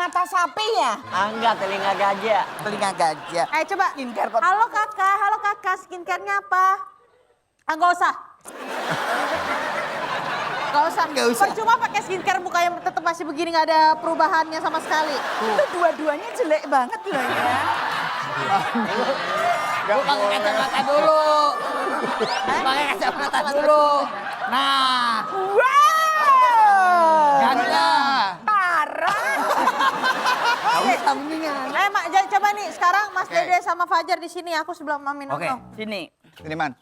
kacamata sapi ya? Enggak, telinga gajah. Telinga gajah. Ayo coba. Skincare kok. Halo kakak, skincare-nya apa? Enggak usah. Enggak usah. Nggak usah. Percuma pakai skincare mukanya tetap masih begini, nggak ada perubahannya sama sekali. Itu dua-duanya jelek banget loh ya. Gak pakai kacamata dulu. Pakai kacamata dulu. Nah, Wow. ganteng. Parah. Mak, coba nih sekarang Mas Dede sama Fajar di sini, aku sebelah Mami Nono. Oke. Sini. Ini Man.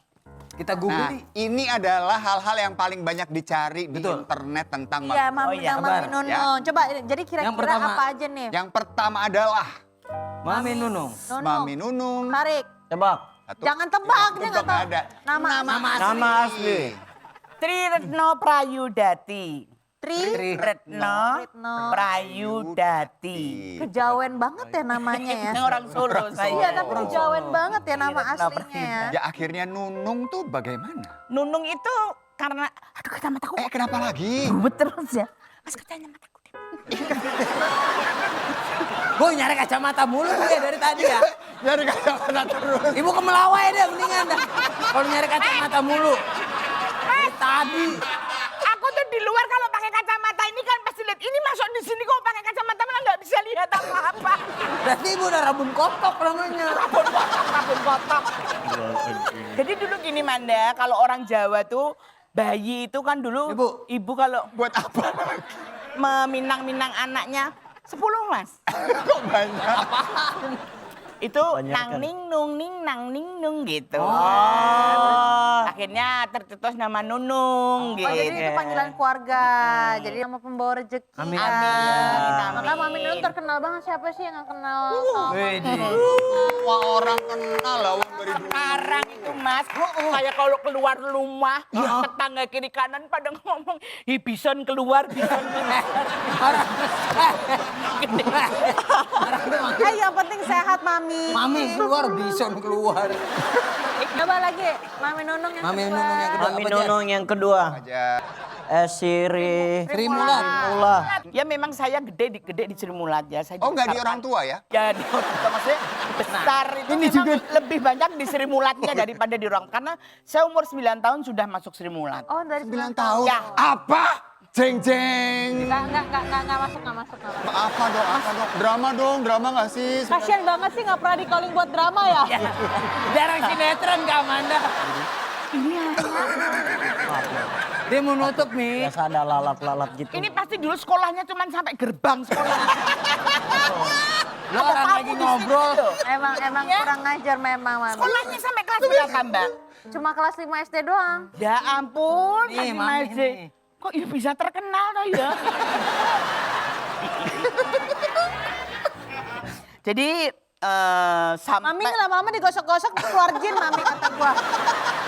Kita Google Nah, nih. ini adalah hal-hal yang paling banyak dicari di Betul. internet tentang Iya, mami. Mami iya, dan Mami sabar, Nono. ya. Coba, jadi Yang kira-kira pertama. apa aja nih? Yang pertama adalah Mami Nunung. Nono. Mami Nunung. Tarik. Tebak. Satu. Jangan tebak, dia nggak tahu. ada. Nama. Nama asli. Tri Retno Prayudati. Tri. Retno Retno. Prayudati. Kejawen banget ya namanya ya. Ini orang Solo saya. Iya, tapi kejawen banget ya nama Retno aslinya ya. Ya akhirnya Nunung tuh bagaimana? Nunung itu karena, aduh kacamataku Kenapa lagi? buet terus ya. Mas kacamataku deh. Gue nyari kacamata mulu ya dari tadi ya. Dari kacamata terus. Ibu ke Melawai deh mendingan dah. Kalau nyari kacamata mulu. Dari tadi. Aku tuh di luar kalau pakai kacamata ini kan pasti lihat ini masuk di sini kok pakai kacamata malah nggak bisa lihat apa-apa. Berarti ibu udah rabun kotok namanya. Rabun kotok. Jadi dulu gini Manda, kalau orang Jawa tuh bayi itu kan dulu ibu kalau Buat apa? meminang-minang anaknya 10 Mas. Kok banyak? Itu Banyak nang kan? ning nung ning nang ning nung gitu. Oh. Akhirnya tercetus nama Nunung gitu. Oh, jadi itu panggilan keluarga. Jadi nama pembawa rezeki. Amin. Amin. Maka Mami Nono terkenal banget, siapa sih yang nggak kenal sama Wede. Semua orang kenal lah wong dari dulu. Sekarang itu Mas, saya kalau keluar rumah, tetangga kiri kanan pada ngomong, "Ih, bison keluar, bison keluar." yang penting sehat Mami. Mami keluar, bison keluar. Coba lagi, Mami Nunung yang Mami kedua. Nunung yang kedua. Mami Apa, Jan? Nunung yang kedua. Aja. Siri. Sri Mulat. Mula. Ya memang saya gede di Sri Mulat ya. Saya Oh nggak di dibesarkan. orang tua ya? Ya di orang tua maksudnya besar itu ini memang juga. lebih banyak di Sri Mulatnya daripada di orang. Karena saya umur 9 tahun sudah masuk Sri Mulat. Oh, dari 9 tahun. Ya. Apa? Jeng jeng. Enggak masuk. Apa dong? Drama nggak sih? Kasian banget sih nggak pernah di calling buat drama ya. Jarang sinetron Kak Amanda. Dia mau nutup nih. Biasa ada lalap-lalap gitu. Ini pasti dulu sekolahnya cuma sampai gerbang sekolah. Lo orang lagi ngobrol. Emang Ya. kurang ngajar memang Mami. Sekolahnya sampai kelas berapa Mbak? Cuma kelas 5 SD doang. Ya ampun, Nih, Kak Mami Mas. nih. Kok ya bisa terkenal toh ya? Jadi sampai Mami lama-lama digosok-gosok keluar jin Mami kata gua.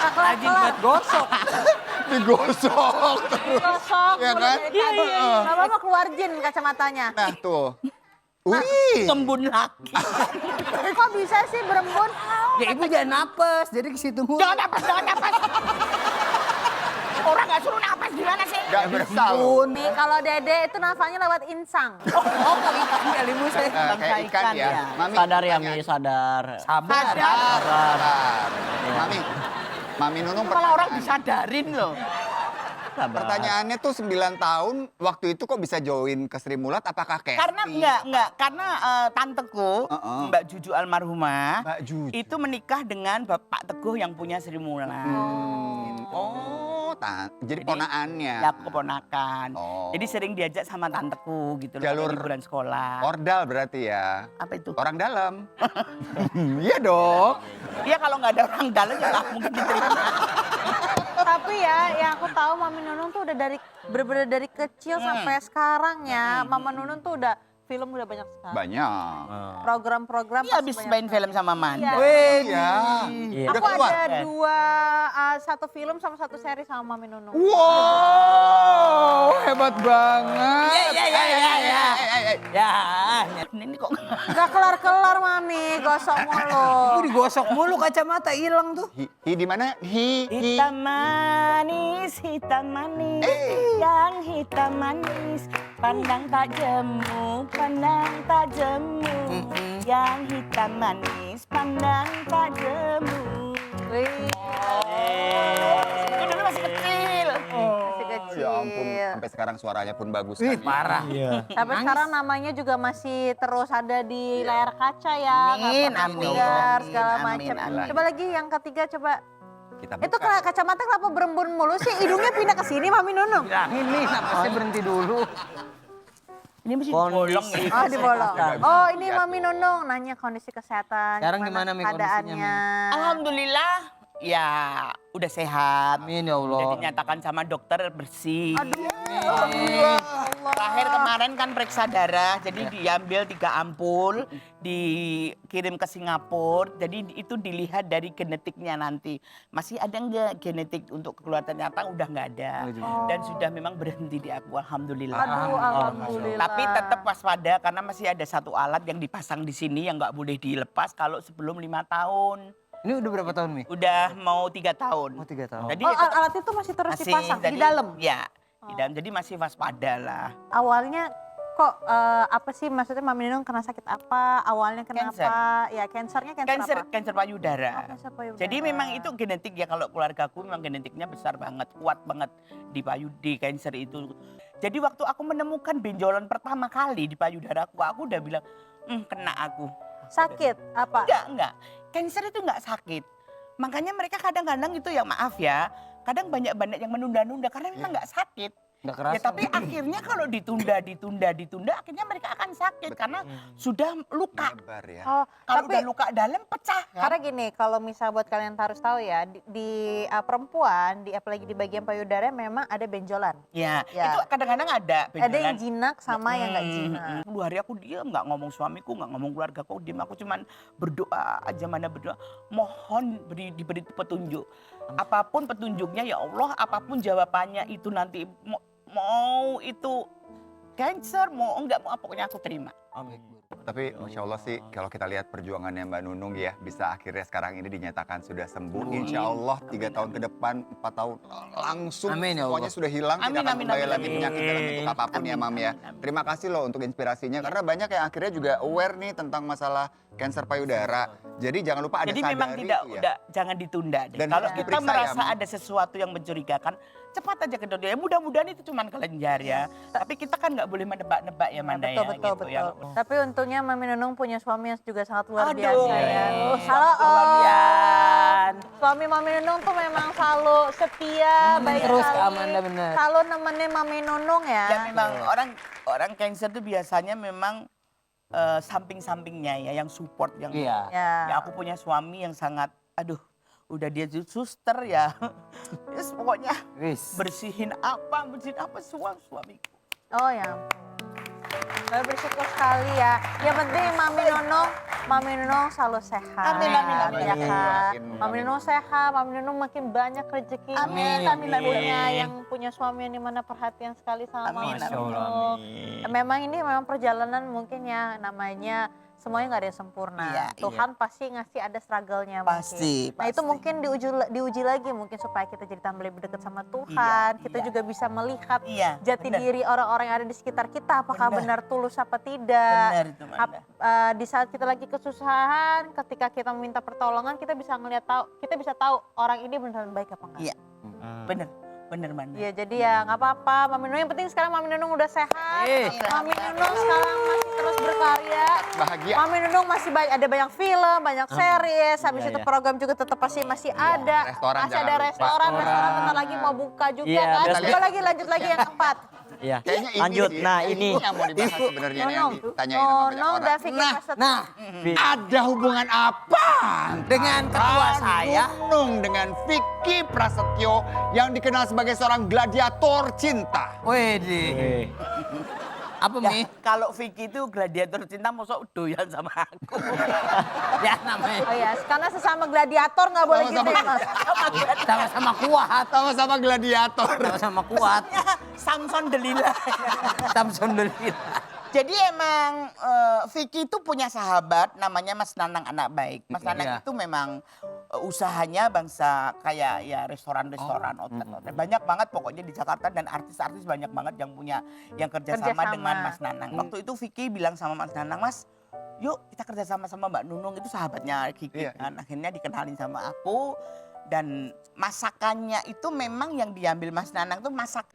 Rajin buat gosok. Digosok. Gosok. Iya kan? Lama-lama keluar jin kacamatanya. Nah tuh. Wih. kembun lagi. Kok bisa sih berembun? Ya ibu jangan napes, jadi ke situ mulu. Jangan napas. Orang nggak suruh napas gimana sih? Gak bisa loh. Nih kalau Dede itu nafasnya lewat insang. Oh, ikan kali ibu saya. Kayak ikan ya. Mami. Sadar ya, Mi, sadar. Sabar. Sabar. Mami Nunung Malah orang disadarin loh. Sabar. Pertanyaannya tuh 9 tahun, waktu itu kok bisa join ke Sri Mulat? Apakah kayak? Karena enggak, karena tanteku Mbak Juju almarhumah Mbak Juju. itu menikah dengan Bapak Teguh yang punya Sri Mulat. Oh, jadi ponaannya. Ya aku keponakan. Oh. Jadi sering diajak sama tanteku gitu loh, Jalur liburan sekolah. Ordal berarti ya. Apa itu? Orang dalam. Iya dong. Iya kalau nggak ada orang dalam ya nggak mungkin diterima. Tapi ya, yang aku tahu Mami Nunung tuh udah bener-bener dari kecil sampai sekarang ya. Mama Nunung tuh udah film udah banyak sekali. Banyak. Program-program Iya pasti habis banyak main sekali. film sama Manda. Iya. Wih, ya. Iya. Udah Aku keluar. ada satu film sama satu seri sama Mami Nunung. Wow, hebat banget. Ya. Ya, ini kok Gak kelar-kelar Mami, gosok mulu. Ibu digosok mulu kacamata hilang tuh. Hi di mana? Hi. hitam manis, yang hitam manis, pandang tak jemu, pandang wajahmu, yang hitam manis pandang padamu. Wih, Itu dulu masih kecil. masih kecil. Ya ampun, sampai sekarang suaranya pun bagus Wih, kan. parah. Iya. Sampai sekarang namanya juga masih terus ada di layar kaca ya. nggak Amin, pernah amin, pudar, amin, segala amin, macam. amin. Coba lagi yang ketiga coba. Kita Itu buka. kacamata kenapa berembun mulu sih? Hidungnya pindah ke sini Mami Nunung. Ini napasnya berhenti dulu. Ini masih Kondisi dibolong ya. Oh dibolong. kesehatan. Oh ini Lihat Mami tuh. Nunung nanya kondisi kesehatan. Sekarang gimana, Mi, keadaannya? Alhamdulillah ya udah sehat. Amin ya Allah. Udah dinyatakan sama dokter bersih. Aduh. Terakhir kemarin kan periksa darah, jadi diambil 3 ampul, dikirim ke Singapura. Jadi itu dilihat dari genetiknya nanti. Masih ada nggak genetik untuk keluar, ternyata udah nggak ada. Dan sudah memang berhenti di aku, alhamdulillah. Aduh, alhamdulillah. Tapi tetap waspada karena masih ada satu alat yang dipasang di sini yang nggak boleh dilepas kalau sebelum 5 tahun. Ini udah berapa tahun, Mi? Udah mau 3 tahun. Oh, 3 tahun. Jadi Oh, tetap alat itu masih terus masih dipasang di jadi- dalam? Ya, di dalam. Jadi masih waspada lah. Awalnya kok apa sih maksudnya Mami Nunung kena sakit apa? Awalnya kenapa? Cancer. Ya cancernya cancer apa? Kanker payudara. Oh, cancer payudara. Jadi memang itu genetik ya, kalau keluargaku memang genetiknya besar banget, kuat banget di kanker itu. Jadi waktu aku menemukan benjolan pertama kali di payudaraku, aku udah bilang, kena aku. Sakit apa? Enggak. Kanker itu enggak sakit. Makanya mereka kadang-kadang itu ya maaf ya, kadang banyak-banyak yang menunda-nunda karena memang enggak sakit. Nggak kerasa. Ya tapi akhirnya kalau ditunda, akhirnya mereka akan sakit karena sudah luka. Lebar ya. Oh, Kalau tapi udah luka dalam pecah kan. karena gini, kalau misal buat kalian harus tahu ya, di perempuan, apalagi di bagian payudara memang ada benjolan. Ya, Ya. itu kadang-kadang ada Ada yang benjolan. jinak sama yang nggak jinak. 2 hari aku diam, nggak ngomong suamiku, nggak ngomong keluarga aku, diam. Aku cuman berdoa aja, mana berdoa. Mohon diberi petunjuk. Apapun petunjuknya ya Allah, apapun jawabannya itu nanti mau itu cancer, mau enggak, mau apa, pokoknya aku terima. Amin. Tapi Masya Allah sih kalau kita lihat perjuangannya Mbak Nunung ya, bisa akhirnya sekarang ini dinyatakan sudah sembuh. Insya Allah 3 tahun ke depan, 4 tahun langsung Amin, ya Allah. semuanya sudah hilang. Amin, tidak akan amin, kembali amin, lagi amin. penyakit dalam bentuk apapun ya Mam ya. Amin. Terima kasih loh untuk inspirasinya karena banyak yang akhirnya juga aware nih tentang masalah kanker payudara. Jadi jangan lupa ada Jadi sadari memang tidak, itu ya. udah jangan ditunda deh. Dan Kalau harus kita diperiksa ya, merasa Mam. ada sesuatu yang mencurigakan, cepat aja ke dokter. Ya mudah-mudahan itu cuma kelenjar ya. Tapi kita kan nggak boleh menebak-nebak ya Manda Betul, ya. betul, gitu ya. betul. Tapi untungnya Mami Nunung punya suami yang juga sangat luar Aduh. biasa ya. Halo Kemudian. Suami Mami Nunung tuh memang selalu setia, baik terus ke sekali. Amanda, bener. Selalu nemenin Mami Nunung Ya ya. memang orang cancer tuh biasanya memang samping-sampingnya ya yang support yang Iya. ya aku punya suami yang sangat udah dia suster ya. Yes, pokoknya Wis. bersihin apa suamiku. Oh ya ampun. Saya bersyukur sekali ya. Yang penting Mami Nunung selalu sehat. Amin, amin, amin. Ya kan? Amin. Mami Nunung sehat, Mami Nunung makin banyak rezekinya. Amin, Tapi amin. yang punya suami yang dimana perhatian sekali sama Amin, Mami amin. Nunung. Memang ini memang perjalanan mungkin ya namanya semuanya nggak ada yang sempurna. Iya, Tuhan pasti ngasih ada struggle-nya Pasti, mungkin. Nah itu pasti. mungkin diuji lagi mungkin supaya kita jadi tambah lebih dekat sama Tuhan. Kita iya. juga bisa melihat Iya, jati benar. diri orang-orang yang ada di sekitar kita. Apakah Benar. benar tulus apa tidak. Benar itu Manda. Di saat kita lagi kesusahan, ketika kita meminta pertolongan, kita bisa kita bisa tahu orang ini beneran baik apa enggak. Iya. Bener Manda. Iya, jadi ya nggak apa-apa. Mami Nunung yang penting sekarang Mami Nunung udah sehat. Mami Nunung sekarang masih terus berkarya. Bahagia. Mami Nunung masih ada banyak film, banyak series. Habis Iya, itu iya. program juga tetap masih ada. Restoran Masih jangan ada lupa. restoran bentar lagi mau buka juga Iya, kan. betul. Coba lanjut lagi yang keempat. Iya. Kayaknya ini Lanjut. sih, Nah, kayaknya ini. yang mau dibahas sebenarnya nih, yang Nunung, ditanyain sama banyak Nunung orang. David Prasetyo. Nah, Ada hubungan apa Dengan ketua saya? Nunung dengan Vicky Prasetyo yang dikenal sebagai seorang gladiator cinta? Wede. Apa, Mi? Kalau Vicky itu gladiator cinta mosok doyan sama aku. Ya namanya. Oh ya, karena sesama gladiator nggak boleh gitu ya Mas. Sama-sama kuat. Sama-sama gladiator. Sama-sama kuat. Samson Delila. Samson Delila. Jadi emang Vicky itu punya sahabat namanya Mas Nanang Anak Baik. Mas Nanang Iya. itu memang usahanya bangsa kayak ya restoran-restoran, hotel-hotel. Banyak banget pokoknya di Jakarta dan artis-artis banyak banget yang kerjasama Kerjasama. dengan Mas Nanang. Waktu itu Vicky bilang sama Mas Nanang, Mas yuk kita kerjasama sama Mbak Nunung, itu sahabatnya Kiki Iya. kan. Akhirnya dikenalin sama aku dan masakannya itu memang yang diambil Mas Nanang tuh masak